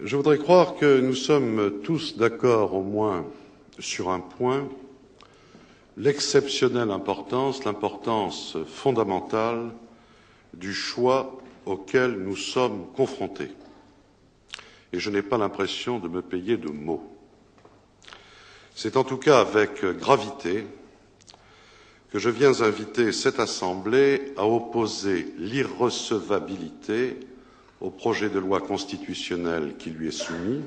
Je voudrais croire que nous sommes tous d'accord au moins sur un point, l'exceptionnelle importance, l'importance fondamentale du choix auquel nous sommes confrontés. Et je n'ai pas l'impression de me payer de mots. C'est en tout cas avec gravité que je viens inviter cette Assemblée à opposer l'irrecevabilité au projet de loi constitutionnelle qui lui est soumis,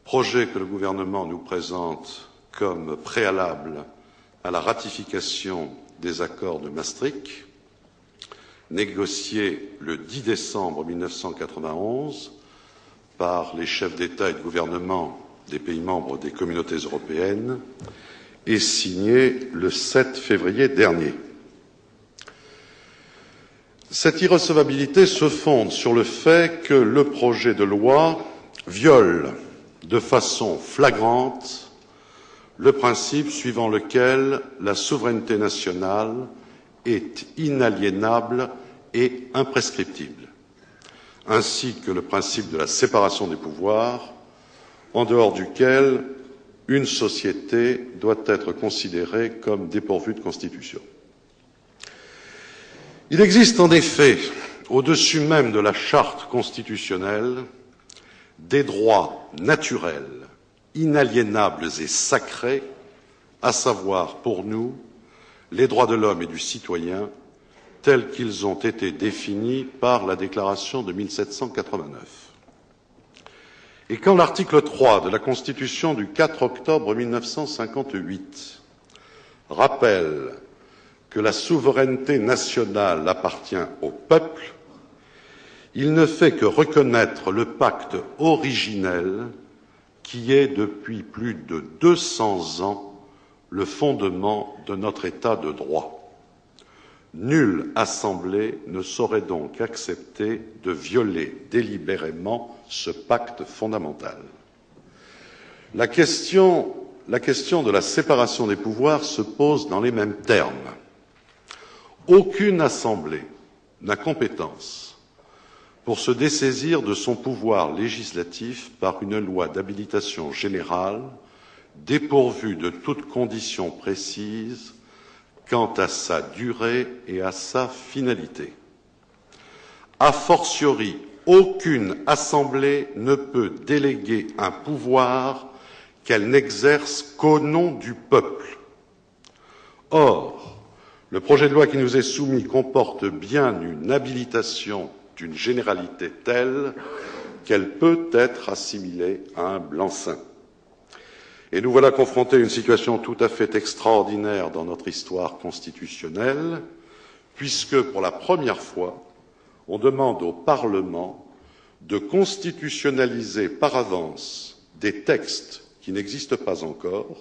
projet que le gouvernement nous présente comme préalable à la ratification des accords de Maastricht, négociés le 10 décembre 1991 par les chefs d'État et de gouvernement des pays membres des communautés européennes et signé le 7 février dernier. Cette irrecevabilité se fonde sur le fait que le projet de loi viole de façon flagrante le principe suivant lequel la souveraineté nationale est inaliénable et imprescriptible, ainsi que le principe de la séparation des pouvoirs, en dehors duquel une société doit être considérée comme dépourvue de constitution. Il existe en effet, au-dessus même de la charte constitutionnelle, des droits naturels, inaliénables et sacrés, à savoir pour nous les droits de l'homme et du citoyen tels qu'ils ont été définis par la Déclaration de 1789. Et quand l'article 3 de la Constitution du 4 octobre 1958 rappelle que la souveraineté nationale appartient au peuple, il ne fait que reconnaître le pacte originel qui est depuis plus de 200 ans le fondement de notre État de droit. Nulle assemblée ne saurait donc accepter de violer délibérément ce pacte fondamental. La question de la séparation des pouvoirs se pose dans les mêmes termes. Aucune assemblée n'a compétence pour se dessaisir de son pouvoir législatif par une loi d'habilitation générale dépourvue de toute condition précise quant à sa durée et à sa finalité. A fortiori, aucune assemblée ne peut déléguer un pouvoir qu'elle n'exerce qu'au nom du peuple. Or, le projet de loi qui nous est soumis comporte bien une habilitation d'une généralité telle qu'elle peut être assimilée à un blanc-seing. Et nous voilà confrontés à une situation tout à fait extraordinaire dans notre histoire constitutionnelle, puisque pour la première fois, on demande au Parlement de constitutionnaliser par avance des textes qui n'existent pas encore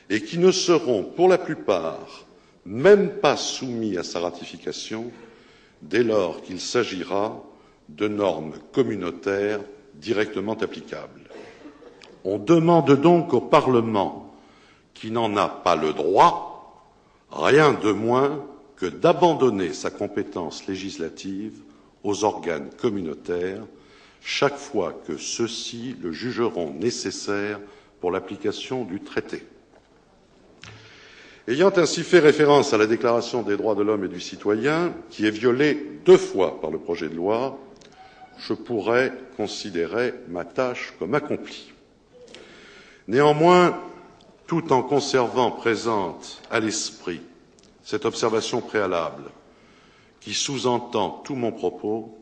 et qui ne seront, pour la plupart, même pas soumis à sa ratification dès lors qu'il s'agira de normes communautaires directement applicables. On demande donc au Parlement, qui n'en a pas le droit, rien de moins que d'abandonner sa compétence législative aux organes communautaires chaque fois que ceux-ci le jugeront nécessaire pour l'application du traité. Ayant ainsi fait référence à la Déclaration des droits de l'homme et du citoyen, qui est violée 2 fois par le projet de loi, je pourrais considérer ma tâche comme accomplie. Néanmoins, tout en conservant présente à l'esprit cette observation préalable qui sous-entend tout mon propos,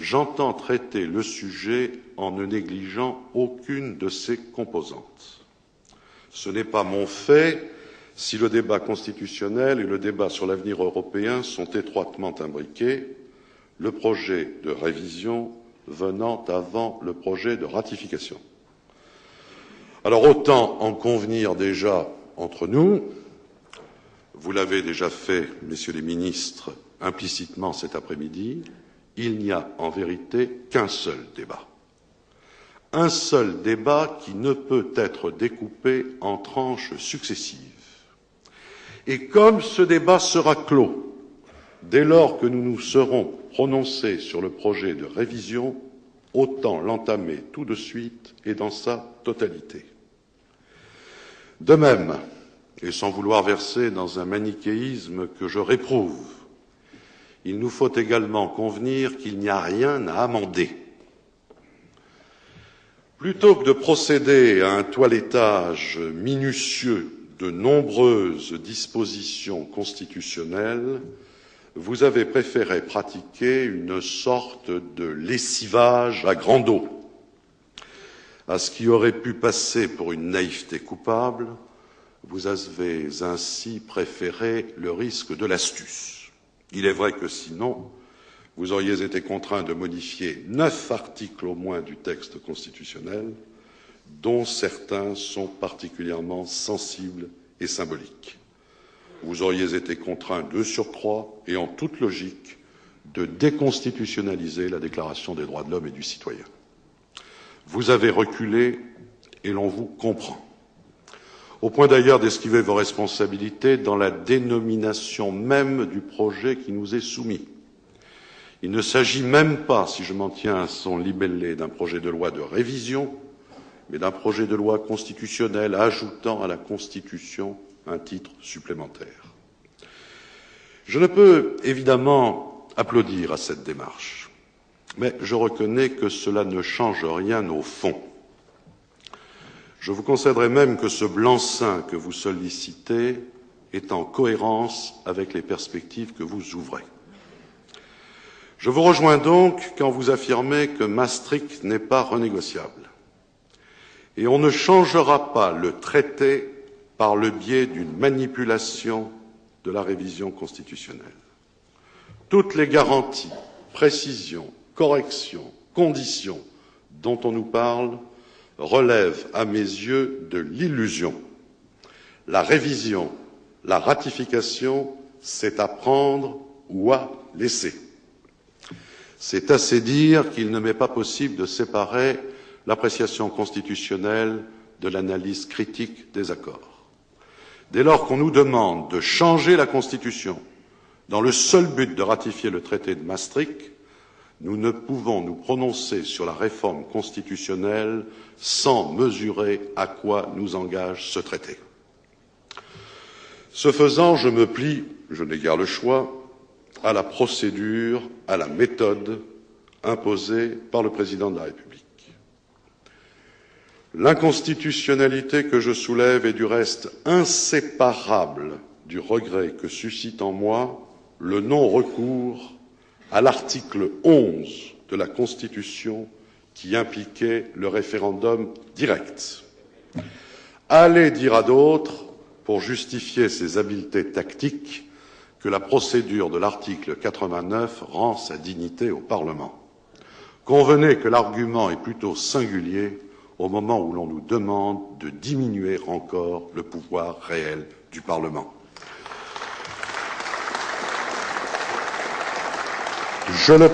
j'entends traiter le sujet en ne négligeant aucune de ses composantes. Ce n'est pas mon fait si le débat constitutionnel et le débat sur l'avenir européen sont étroitement imbriqués, le projet de révision venant avant le projet de ratification. Alors autant en convenir déjà entre nous, vous l'avez déjà fait, messieurs les ministres, implicitement cet après-midi, il n'y a en vérité qu'un seul débat. Un seul débat qui ne peut être découpé en tranches successives. Et comme ce débat sera clos dès lors que nous nous serons prononcés sur le projet de révision, autant l'entamer tout de suite et dans sa totalité. De même, et sans vouloir verser dans un manichéisme que je réprouve, il nous faut également convenir qu'il n'y a rien à amender. Plutôt que de procéder à un toilettage minutieux de nombreuses dispositions constitutionnelles, vous avez préféré pratiquer une sorte de lessivage à grande eau. À ce qui aurait pu passer pour une naïveté coupable, vous avez ainsi préféré le risque de l'astuce. Il est vrai que sinon, vous auriez été contraint de modifier 9 articles au moins du texte constitutionnel, dont certains sont particulièrement sensibles et symboliques. Vous auriez été contraint de surcroît, et en toute logique, de déconstitutionnaliser la Déclaration des droits de l'homme et du citoyen. Vous avez reculé et l'on vous comprend. Au point d'ailleurs d'esquiver vos responsabilités dans la dénomination même du projet qui nous est soumis. Il ne s'agit même pas, si je m'en tiens à son libellé, d'un projet de loi de révision, mais d'un projet de loi constitutionnelle ajoutant à la Constitution un titre supplémentaire. Je ne peux évidemment applaudir à cette démarche, mais je reconnais que cela ne change rien au fond. Je vous concéderai même que ce blanc-seing que vous sollicitez est en cohérence avec les perspectives que vous ouvrez. Je vous rejoins donc quand vous affirmez que Maastricht n'est pas renégociable. Et on ne changera pas le traité par le biais d'une manipulation de la révision constitutionnelle. Toutes les garanties, précisions, corrections, conditions dont on nous parle relèvent à mes yeux de l'illusion. La révision, la ratification, c'est à prendre ou à laisser. C'est assez dire qu'il ne m'est pas possible de séparer l'appréciation constitutionnelle de l'analyse critique des accords. Dès lors qu'on nous demande de changer la Constitution dans le seul but de ratifier le traité de Maastricht, nous ne pouvons nous prononcer sur la réforme constitutionnelle sans mesurer à quoi nous engage ce traité. Ce faisant, je me plie, je n'ai guère le choix, à la procédure, à la méthode imposée par le président de la République. L'inconstitutionnalité que je soulève est du reste inséparable du regret que suscite en moi le non-recours à l'article 11 de la Constitution qui impliquait le référendum direct. Allez dire à d'autres, pour justifier ses habiletés tactiques, que la procédure de l'article 89 rend sa dignité au Parlement. Convenez que l'argument est plutôt singulier au moment où l'on nous demande de diminuer encore le pouvoir réel du Parlement. Je le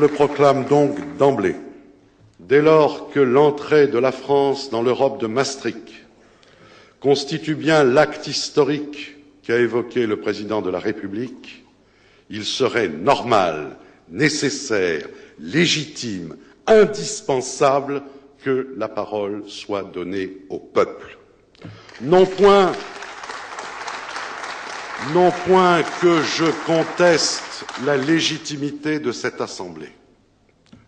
proclame donc d'emblée. Dès lors que l'entrée de la France dans l'Europe de Maastricht constitue bien l'acte historique qu'a évoqué le président de la République, il serait normal, nécessaire, légitime, indispensable que la parole soit donnée au peuple. Non point que je conteste la légitimité de cette Assemblée.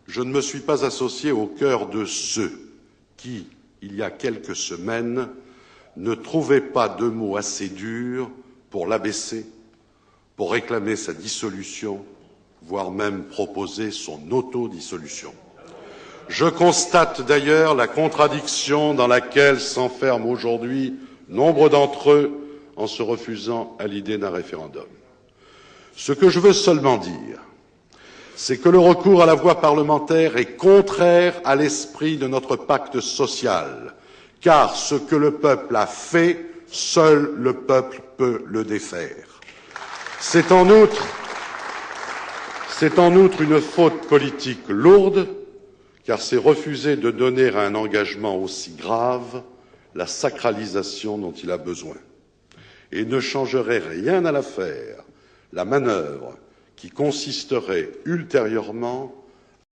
Je ne me suis pas associé au cœur de ceux qui, il y a quelques semaines, ne trouvaient pas de mots assez durs pour l'abaisser, pour réclamer sa dissolution, voire même proposer son autodissolution. Je constate d'ailleurs la contradiction dans laquelle s'enferment aujourd'hui nombre d'entre eux en se refusant à l'idée d'un référendum. Ce que je veux seulement dire, c'est que le recours à la voie parlementaire est contraire à l'esprit de notre pacte social, car ce que le peuple a fait, seul le peuple peut le défaire. C'est en outre une faute politique lourde, car c'est refuser de donner à un engagement aussi grave la sacralisation dont il a besoin. Et ne changerait rien à l'affaire la manœuvre qui consisterait ultérieurement